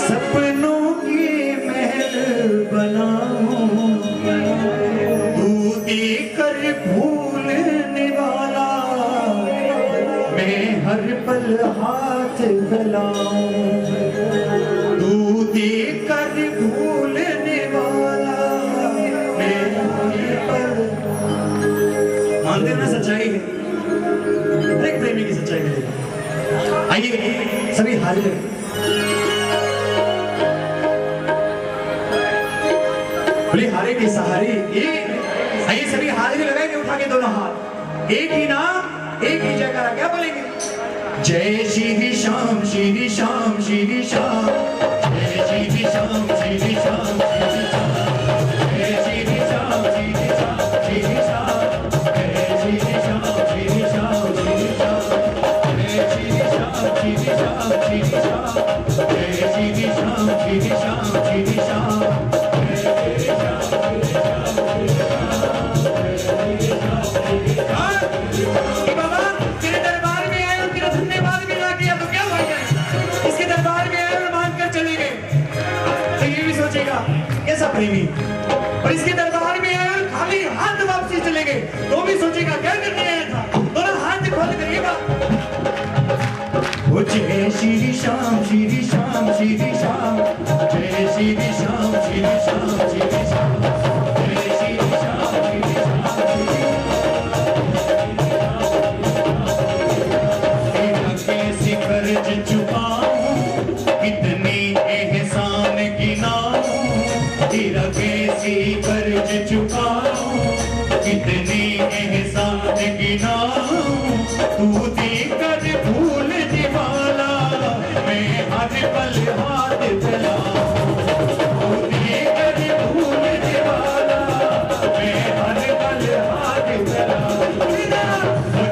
सपनों की महल बनाऊं, तू देकर भूलने वाला, मैं हर पल हाथ फैलाऊं। तू देकर भूलने वाला, मैं हर पल। मानते हो ना सच्चाई है, हर एक प्रेमी की सच्चाई मिलेगी। आइए सभी हाजिर बोले हारे के सहारे एक। आइए सभी हाजिरी लगाएंगे उठा के दोनों हाथ। एक ही नाम एक ही जयकारा, क्या बोलेंगे? जय श्री श्याम श्री श्याम श्री श्याम, जय श्री श्याम श्री श्याम श्री श्याम, जय श्री श्याम श्री श्याम श्री श्याम, जय श्री श्याम श्री श्याम श्री श्याम, जय श्री श्याम श्री श्याम श्री श्याम, जय श्री श्याम श्री श्याम श्री श्याम। बाबा तेरे दरबार में आए और तेरा धन्यवाद भी ना किया तो क्या हो जाए? इसके दरबार में आए और मान कर चले गए तो ये भी सोचेगा कैसा प्रेमी, और इसके दरबार में आए और खाली हाथ वापसी चले गए तो भी सोचेगा क्या करने आया था। दोनों हाथ खोल कर ये बात। वो जय श्री श्याम श्री श्याम श्री श्याम, जय श्री श्याम श्री श्याम श्री श्याम, जय श्री श्याम श्री श्याम श्री कैसी कर्ज चुकाऊं, कितनी एहसान गिनाऊं, तेरा कैसी कर्ज चुकाऊं, कितनी एहसान गिनाऊं, तू देकर भूलने वाला, मैं हर पल हाथ फैलाऊं। तू देकर भूलने वाला, मैं हर पल हाथ फैलाऊं।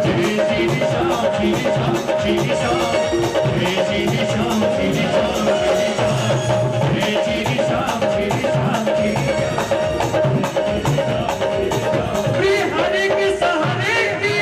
जय श्री श्याम श्री श्याम श्री श्याम, जय श्री श्याम श्री श्याम श्री श्याम, जय श्री श्याम श्री श्याम श्री श्याम। हरे के सहारे की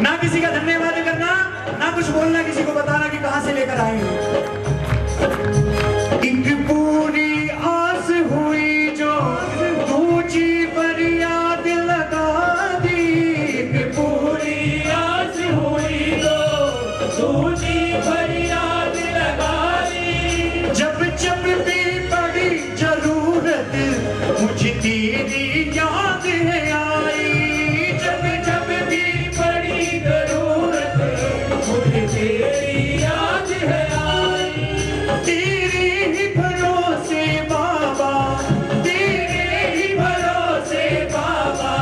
ना किसी का धन्यवाद करना, ना कुछ बोलना, किसी को बताना कि कहां से लेकर आए। एक पूरी आस हुई जो ऊंची फरियाद लगा दी, एक पूरी आस हुई जो ऊंची फरियाद लगा दी, जब जब भी पड़ी जरूरत मुझे तेरी याद है आई, जब जब भी पड़ी जरूरत मुझे तेरी याद है आई। तेरे ही भरोसे बाबा, तेरे ही भरोसे बाबा,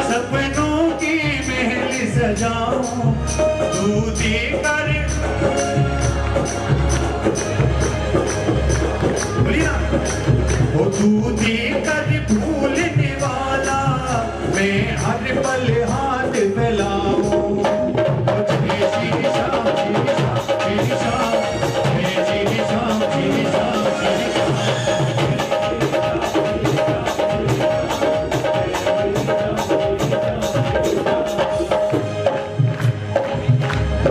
सपनों की महल सजाऊं, तू देकर बोलिए ना, वो तू देकर भूलने वाला, मैं हर पल हाथ फैलाऊं। जय श्री श्याम श्री श्याम श्री श्याम, जय श्री श्याम श्री श्याम श्री श्याम।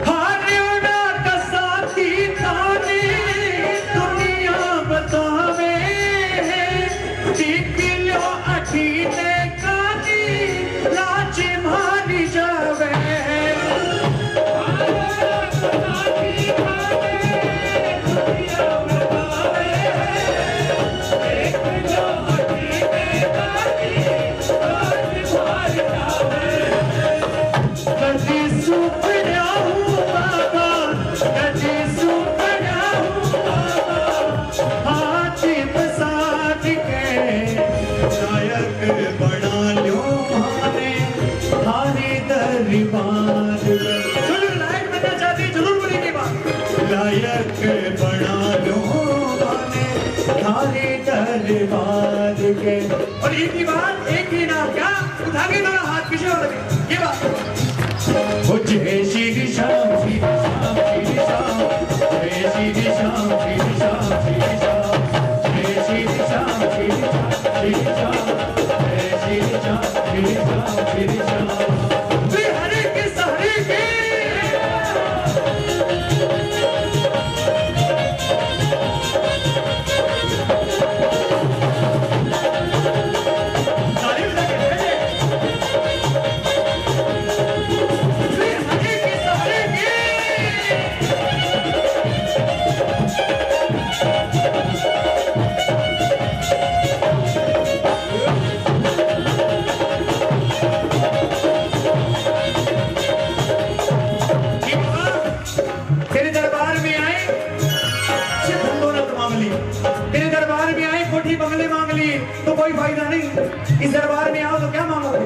हारियों का साथी ताने दुनिया बतावे, लायक बना लूंगा थारे दरबार के। और एक ही बात, एक ही नाम, क्या उठा के दोनों हाथ पीछे हो लगे, ये बात। जय श्री श्याम श्री श्याम श्री श्याम, जय श्री श्याम श्री श्याम श्री श्याम, जय श्री श्याम श्री श्याम श्री श्याम, जय श्री श्याम श्री श्याम श्री श्याम। हरे कृष्ण हरे कृष्ण। तो कोई फायदा नहीं, इस दरबार में आओ तो क्या मांगोगे?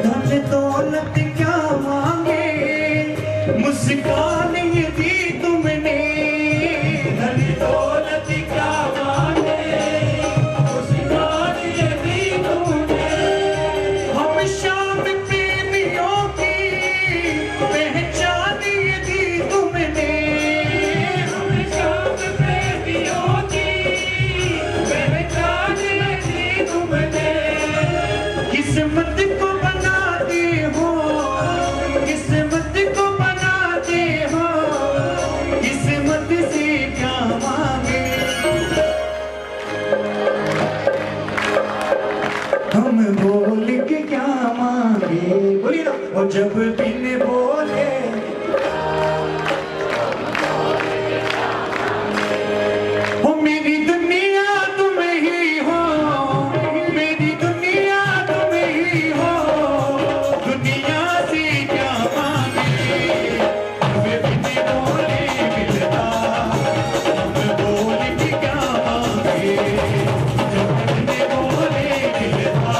धन दौलत क्या मांगे, मुस्कान ये दी तुमने। धन दौलत क्या मांगे, मुस्कान ये दी तुमने। हम शाम प्रेमियों की पहचान ये दी तुमने। हम शाम प्रेमियों की किस्मत को बनाते हो, किस्मत को बनाते हो, किस्मत से क्या मांगे हम, बोल के क्या मांगे। बोलिए ना। और जब बिन बोले हो, मेरी दुनिया तुम ही हो, मेरी दुनिया तुम ही हो, दुनिया से क्या मांगे। हमें बिन बोले मिलता, हम बोल के क्या मांगे। जब बिन बोले मिलता,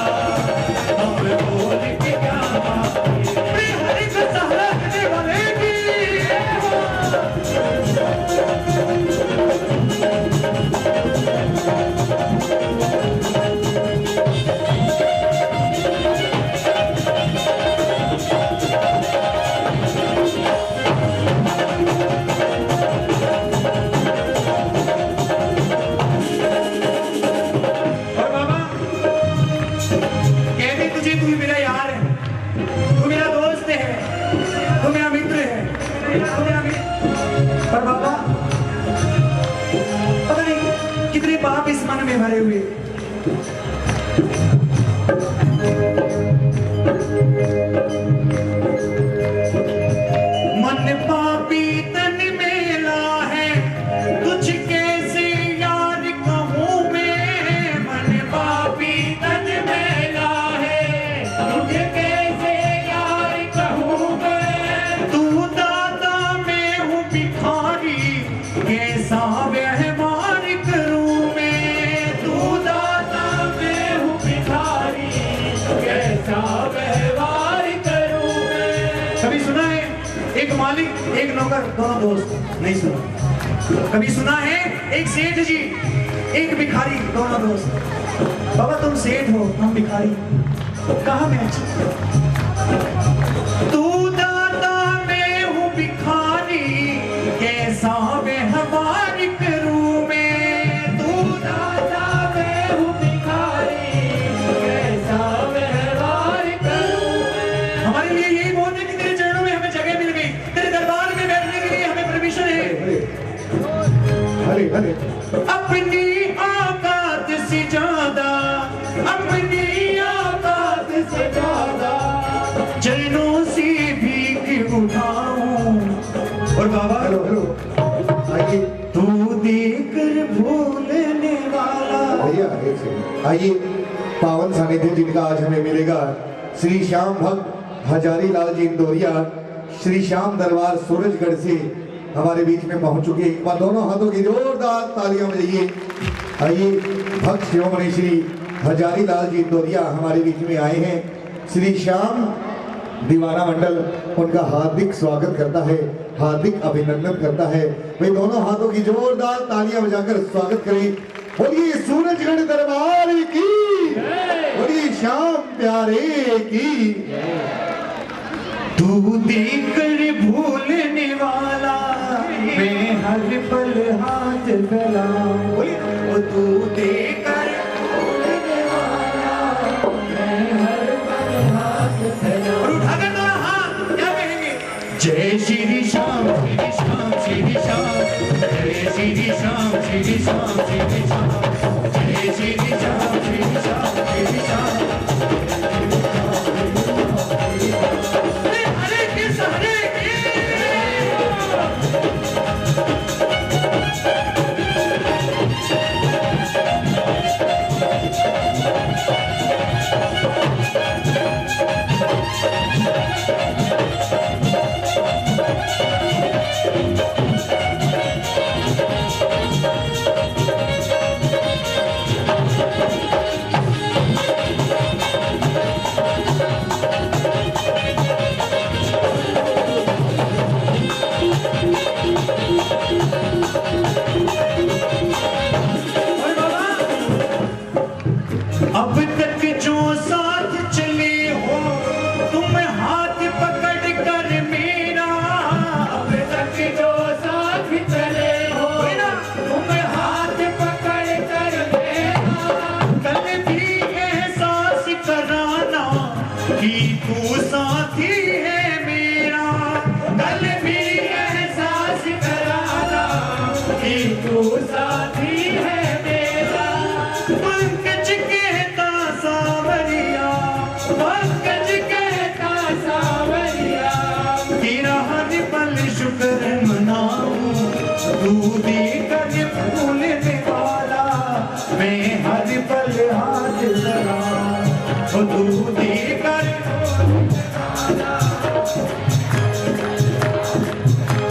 हम बोल के क्या मांगे। हरे को सहारा देने वाले की इस मन में भरे हुए। मन पापी तन मेला है, तुझ कैसे यार कहूँ मैं। मन पापी तन मेला है, तुझ कैसे यार कहूँ मैं। तू दाता मैं हूँ भिखारी, कैसा व्यवहार करूँ मैं। तू दाता मैं हूँ भिखारी, कैसा व्यवहार करूँ मैं। कभी सुना है एक मालिक एक नौकर दोनों दोस्त? नहीं सुना। कभी सुना है एक सेठ जी एक भिखारी दोनों दोस्त? बाबा तुम सेठ हो हम भिखारी, कहाँ मैं अच्छी। तू दाता मैं हूँ भिखारी, कैसा व्यवहार करूँ मैं। तू दाता मैं हूँ भिखारी, कैसा व्यवहार करूँ मैं। हमारे लिए यही बोलने कि तेरे चरणों में हमें जगह मिल गई, तेरे दरबार में बैठने के लिए हमें परमिशन है। हरे हरे अपनी औकात से ज्यादा, अपनी औकात से ज्यादा चरणों से भीख उठाऊं। और बाबा हेलो हेलो आइए तू देकर भूलने वाला। भैया एक सेकंड आइए। पावन सानिध्य जिनका आज हमें मिलेगा, श्री श्याम भक्त हजारी लाल जी इंदौरिया, श्री श्याम दरबार सूरजगढ़ से हमारे बीच में पहुंच चुके। एक बार दोनों हाथों की जोरदार तालियां बजाइए। आइए भक्त शिरोमणि श्री हजारी लाल जी इंदौरिया हमारे बीच में आए हैं। श्री श्याम दीवाना मंडल उनका हार्दिक स्वागत करता है। हार्दिक अभिनंदन करता है। वे दोनों हाथों की जोरदार तालियां बजाकर स्वागत करें। बोलिए सूरजगढ़ दरबार की, बोलिए श्याम प्यारे की। तू देकर भूलने वाला मैं हर पल हाथ फैलाऊं। बोलिए तू देकर भूलने वाला मैं हर पल हाथ फैलाऊं। और उठाकर दोनों हाथ क्या कहेंगे? जय श्री श्याम श्री श्याम श्री श्याम, जय श्री श्याम श्री श्याम श्री श्याम, जय श्री श्याम श्री श्याम श्री श्याम। अब तक जो साथ चले हो तुम हाथ पकड़ कर मेरा, अब तक जो साथ चले हो तुम हाथ पकड़ कर मेरा, कल भी एहसास कराना कि तू साथी है मेरा, कल भी एहसास कराना कि तू साथी है मेरा। पंकज कहता सावरिया, पंकज कहता सावरिया, तेरा हर पल शुक्र मनाऊं, तू देकर भूलने वाला मैं हर पल हाथ लगाऊं, तू देकर भूलने वाला।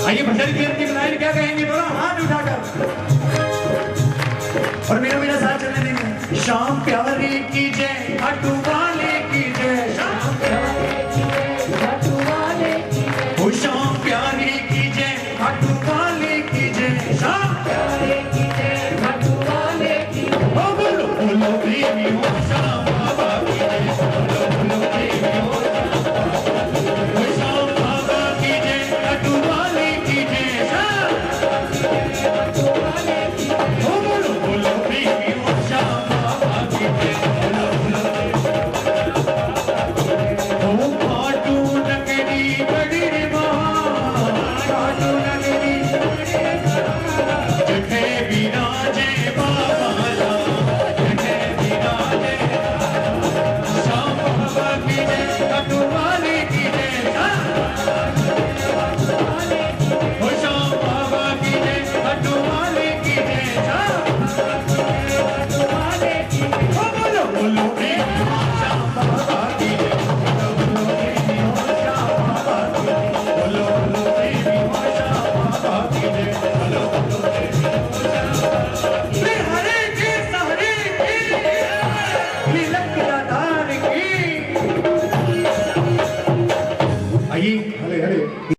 आइए भजन कीर्तन लाइन क्या कहेंगे? दोनों हाथ उठाकर और मेरा साथ चलने देंगे। श्याम प्यारे की जय, खाटू वाले की जय, श्याम प्यारे की जय, खाटू वाले की जय, ओ श्याम प्यारे की जय, खाटू वाले